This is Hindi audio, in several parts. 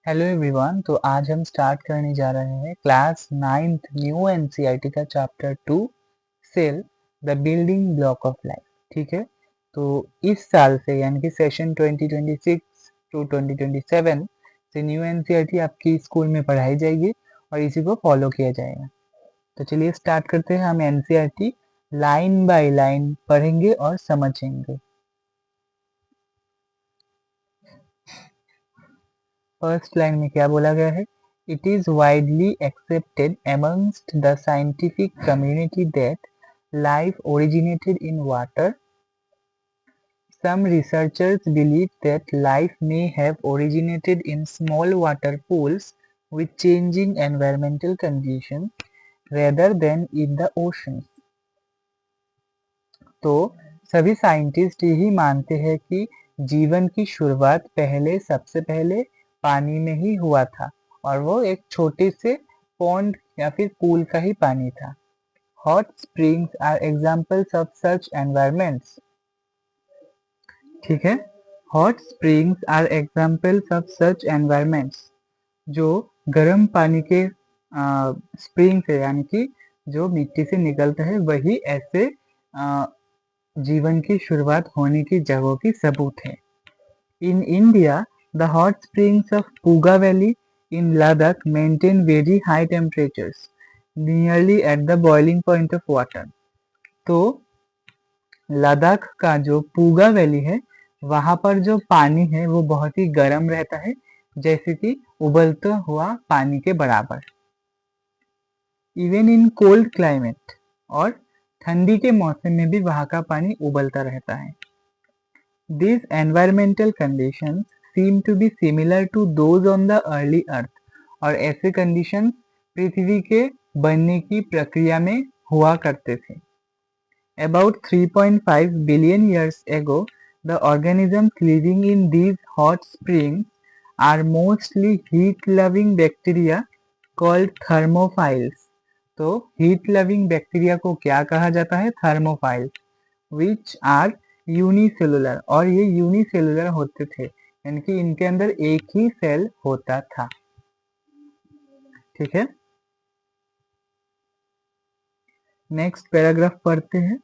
Hello everyone. तो आज हम स्टार्ट करने जा रहे हैं क्लास 9th न्यू एनसीईआरटी का chapter 2 cell the building block of life. ठीक है, तो इस साल से यानी कि सेशन 2026 टू 2027 से न्यू एनसीईआरटी आपकी स्कूल में पढ़ाई जाएगी और इसी को फॉलो किया जाएगा। तो चलिए स्टार्ट करते हैं। हम एनसीईआरटी लाइन बाय लाइन पढ़ेंगे और समझेंगे। फर्स्ट लाइन में क्या बोला गया है? It is widely accepted amongst the scientific community that life originated in water. Some researchers believe that life may have originated in small water pools with changing environmental conditions rather than in the oceans. तो सभी साइंटिस्ट यही मानते हैं कि जीवन की शुरुआत सबसे पहले पानी में ही हुआ था और वो एक छोटे से पॉन्ड या फिर पूल का ही पानी था। Hot springs are examples of such environments. ठीक है, hot springs are examples of such environments. जो गर्म पानी के स्प्रिंग से यानी कि जो मिट्टी से निकलता है वही ऐसे जीवन की शुरुआत होने की जगहों की सबूत है। In India the hot springs of Puga valley in Ladakh maintain very high temperatures nearly at the boiling point of water. तो लद्दाख का जो पूगा वैली है वहां पर जो पानी है वो बहुत ही गर्म रहता है, जैसे कि उबलता हुआ पानी के बराबर। इवन इन कोल्ड क्लाइमेट, और ठंडी के मौसम में भी वहां का पानी उबलता रहता है। These environmental conditions seem to be similar to those on the early earth. और ऐसे conditions पृथ्वी के बनने की प्रक्रिया में हुआ करते थे। About 3.5 billion years ago, the organisms living in these hot springs are mostly heat-loving bacteria called thermophiles. तो heat-loving bacteria को क्या कहा जाता है? Thermophiles, which are यूनिसेलुलर, और ये यूनिसेलुलर होते थे यानी कि इनके अंदर एक ही सेल होता था। ठीक है, नेक्स्ट पैराग्राफ पढ़ते हैं।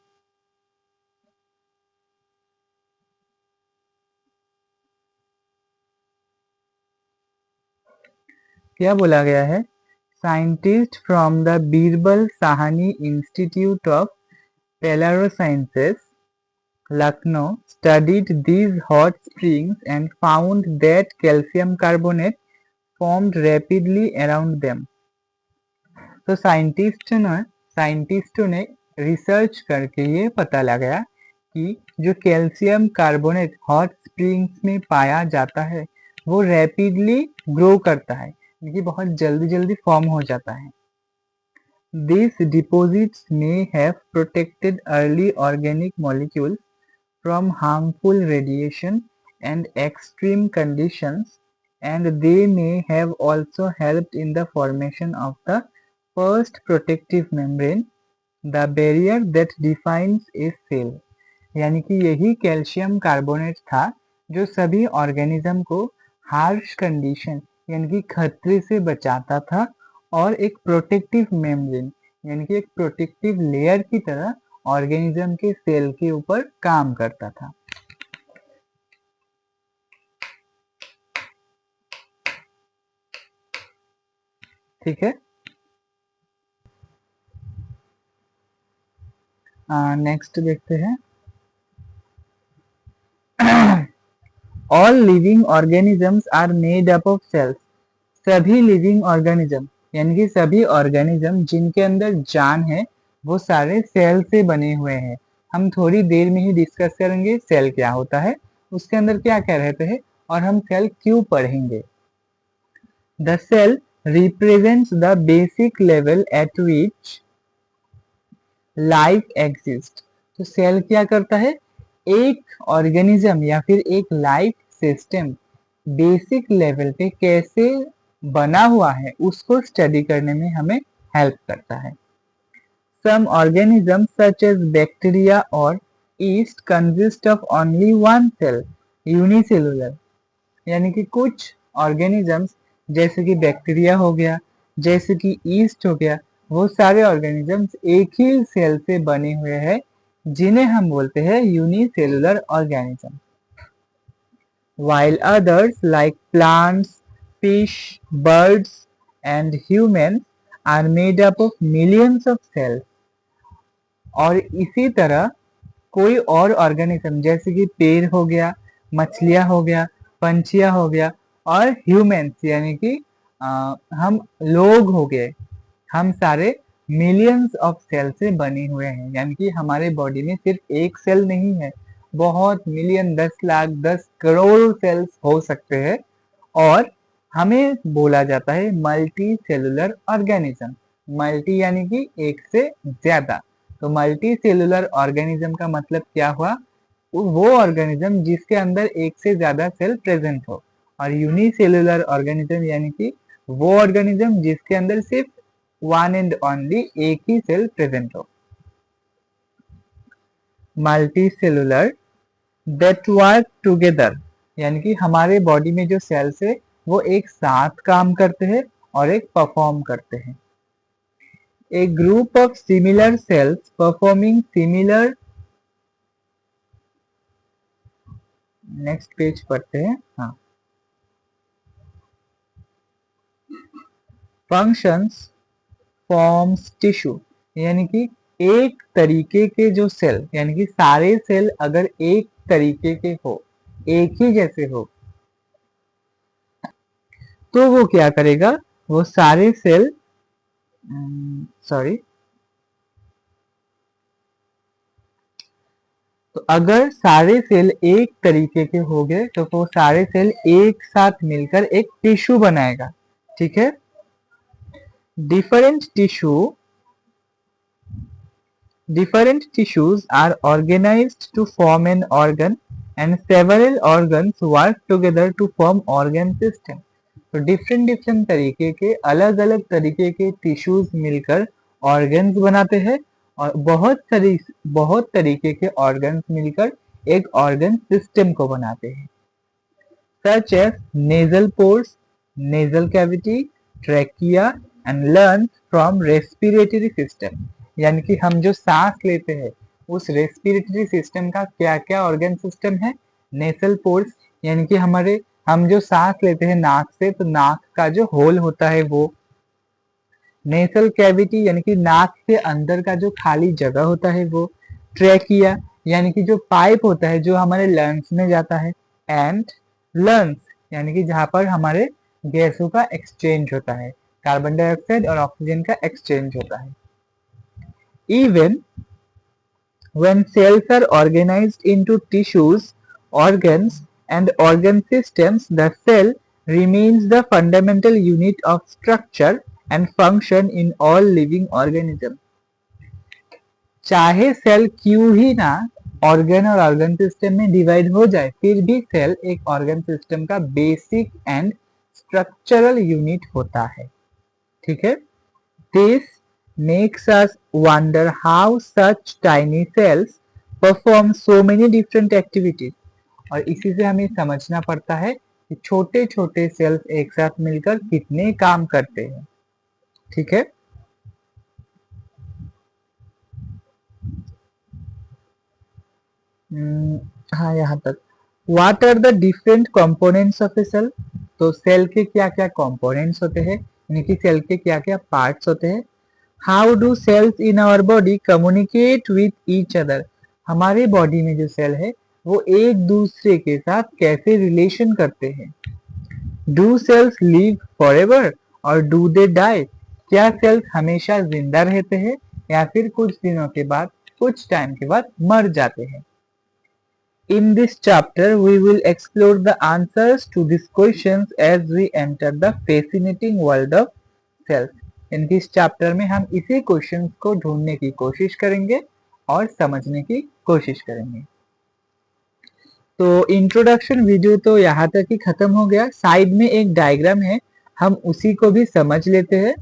क्या बोला गया है? Scientist from the Birbal Sahni institute of palaeosciences Lucknow studied these hot springs and found that calcium carbonate formed rapidly around them. तो साइंटिस्टों ने रिसर्च करके ये पता लगाया कि जो कैल्शियम कार्बोनेट हॉट स्प्रिंग्स में पाया जाता है वो रैपिडली ग्रो करता है, ये बहुत जल्दी जल्दी फॉर्म हो जाता है। These deposits may have protected early organic molecules from harmful radiation and extreme conditions, and they may have also helped in the formation of the first protective membrane, the barrier that defines a cell. यानी कि यही कैल्शियम कार्बोनेट था जो सभी ऑर्गेनिज्म को हार्श कंडीशन यानी कि खतरे से बचाता था और एक प्रोटेक्टिव मेम्ब्रेन यानी कि एक प्रोटेक्टिव लेयर की तरह ऑर्गेनिज्म के सेल के ऊपर काम करता था। ठीक है, नेक्स्ट देखते हैं। All living organisms are made up of cells. सभी लिविंग ऑर्गेनिज्म यानी कि सभी ऑर्गेनिज्म जिनके अंदर जान है वो सारे सेल से बने हुए हैं। हम थोड़ी देर में ही डिस्कस करेंगे सेल क्या होता है, उसके अंदर क्या क्या रहते हैं और हम सेल क्यों पढ़ेंगे। The cell represents the basic level at which life exists. तो सेल क्या करता है? एक ऑर्गेनिज्म या फिर एक लाइफ सिस्टम बेसिक लेवल पे कैसे बना हुआ है उसको स्टडी करने में हमें हेल्प करता है। Some organisms such as bacteria or yeast consist of only one cell, unicellular. यानी कि कुछ ऑर्गेनिजम्स जैसे कि बैक्टीरिया हो गया, जैसे कि ईस्ट हो गया, वो सारे ऑर्गेनिजम्स एक ही सेल से बने हुए हैं, जिन्हें हम बोलते हैं unicellular organism. While others like plants, fish, birds and humans are made up of millions of cells। और इसी तरह कोई और ऑर्गेनिज्म जैसे कि पेड़ हो गया, मछलियां हो गया, पंछियां हो गया और ह्यूमंस यानी कि हम लोग हो गए, हम सारे मिलियंस ऑफ सेल से बने हुए हैं। यानी कि हमारे बॉडी में सिर्फ एक सेल नहीं है, बहुत मिलियन, 10 लाख, 10 करोड़ सेल्स हो सकते हैं। और हमें बोला जाता है मल्टी सेलुलर ऑर्गेनिज्म। मल्टी यानी कि एक से ज्यादा। तो मल्टी सेलुलर ऑर्गेनिज्म का मतलब क्या हुआ? वो ऑर्गेनिज्म जिसके अंदर एक से ज्यादा सेल प्रेजेंट हो। और यूनिसेलुलर ऑर्गेनिज्म यानी कि वो ऑर्गेनिज्म जिसके अंदर सिर्फ वन एंड ओनली एक ही सेल प्रेजेंट हो। Multi cellular that work together यानी कि हमारे बॉडी में जो सेल्स है वो एक साथ काम करते हैं और एक परफॉर्म करते हैं। A group of similar cells performing similar, next page पढ़ते हैं। हाँ, फंक्शंस फॉर्म्स टिश्यू यानी कि एक तरीके के जो सेल यानी कि सारे सेल अगर एक तरीके के हो, एक ही जैसे हो, तो वो क्या करेगा? वो सारे सेल तो अगर सारे सेल एक तरीके के हो गए तो वो सारे सेल एक साथ मिलकर एक टिश्यू बनाएगा। ठीक है। Different tissues are organized to form an organ and several organs work together to form organ system। तो डिफरेंट तरीके के अलग अलग तरीके के टिश्यूज मिलकर ऑर्गन्स बनाते हैं और बहुत तरीके के ऑर्गन्स मिलकर एक ऑर्गन सिस्टम को बनाते हैं। Such as nasal pores, nasal cavity, trachea and lungs from respiratory system. यानी कि हम जो सांस लेते हैं उस रेस्पिरेटरी सिस्टम का क्या क्या ऑर्गन सिस्टम है? नेसल पोर्स यानी कि हम जो सांस लेते हैं नाक से, तो नाक का जो होल होता है वो। नेसल कैविटी यानी कि नाक के अंदर का जो खाली जगह होता है वो। ट्रैकिया यानी कि जो पाइप होता है जो हमारे लंग्स में जाता है। एंड लंग्स यानी कि जहां पर हमारे गैसों का एक्सचेंज होता है, कार्बन डाइऑक्साइड और ऑक्सीजन का एक्सचेंज होता है। Even when cells are organized into tissues, organs and organ systems, the cell remains the fundamental unit of structure and function in all living organisms। चाहे सेल क्यों ही ना ऑर्गन और ऑर्गन सिस्टम में डिवाइड हो जाए, फिर भी सेल एक ऑर्गन सिस्टम का बेसिक एंड स्ट्रक्चरल यूनिट होता है। ठीक है। This makes us wonder how such tiny cells perform so many different activities। और इसी से हमें समझना पड़ता है कि छोटे छोटे सेल्स एक साथ मिलकर कितने काम करते हैं। ठीक है। हाँ, यहाँ तक। What are the different components of a cell? तो सेल के क्या क्या कंपोनेंट्स होते हैं, यानी कि सेल के क्या क्या पार्ट्स होते हैं। How do cells in our body communicate with each other? हमारे बॉडी में जो सेल है वो एक दूसरे के साथ कैसे रिलेशन करते हैं। डू सेल्स लिव फॉरएवर और डू दे डाई? क्या सेल्स हमेशा जिंदा रहते हैं या फिर कुछ दिनों के बाद, कुछ टाइम के बाद मर जाते हैं। In this chapter, we will explore the answers to these questions as we enter the fascinating world of cells। इनकी इस चैप्टर में हम इसी क्वेश्चंस को ढूंढने की कोशिश करेंगे और समझने की कोशिश करेंगे। तो इंट्रोडक्शन वीडियो तो यहाँ तक ही खत्म हो गया। साइड में एक डायग्राम है, हम उसी को भी समझ लेते हैं।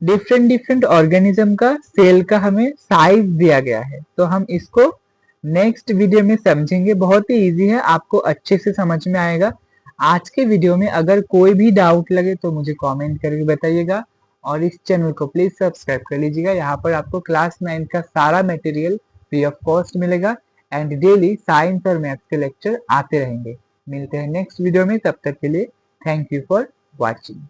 डिफरेंट ऑर्गेनिज्म का सेल का हमें साइज दिया गया है, तो हम इसको नेक्स्ट वीडियो में समझेंगे। बहुत ही इजी है, आपको अच्छे से समझ में आएगा। आज के वीडियो में अगर कोई भी डाउट लगे तो मुझे कमेंट करके बताइएगा और इस चैनल को प्लीज सब्सक्राइब कर लीजिएगा। यहाँ पर आपको क्लास 9 का सारा मटेरियल फ्री ऑफ कॉस्ट मिलेगा एंड डेली साइंस और मैथ्स के लेक्चर आते रहेंगे। मिलते हैं नेक्स्ट वीडियो में, तब तक के लिए थैंक यू फॉर वॉचिंग।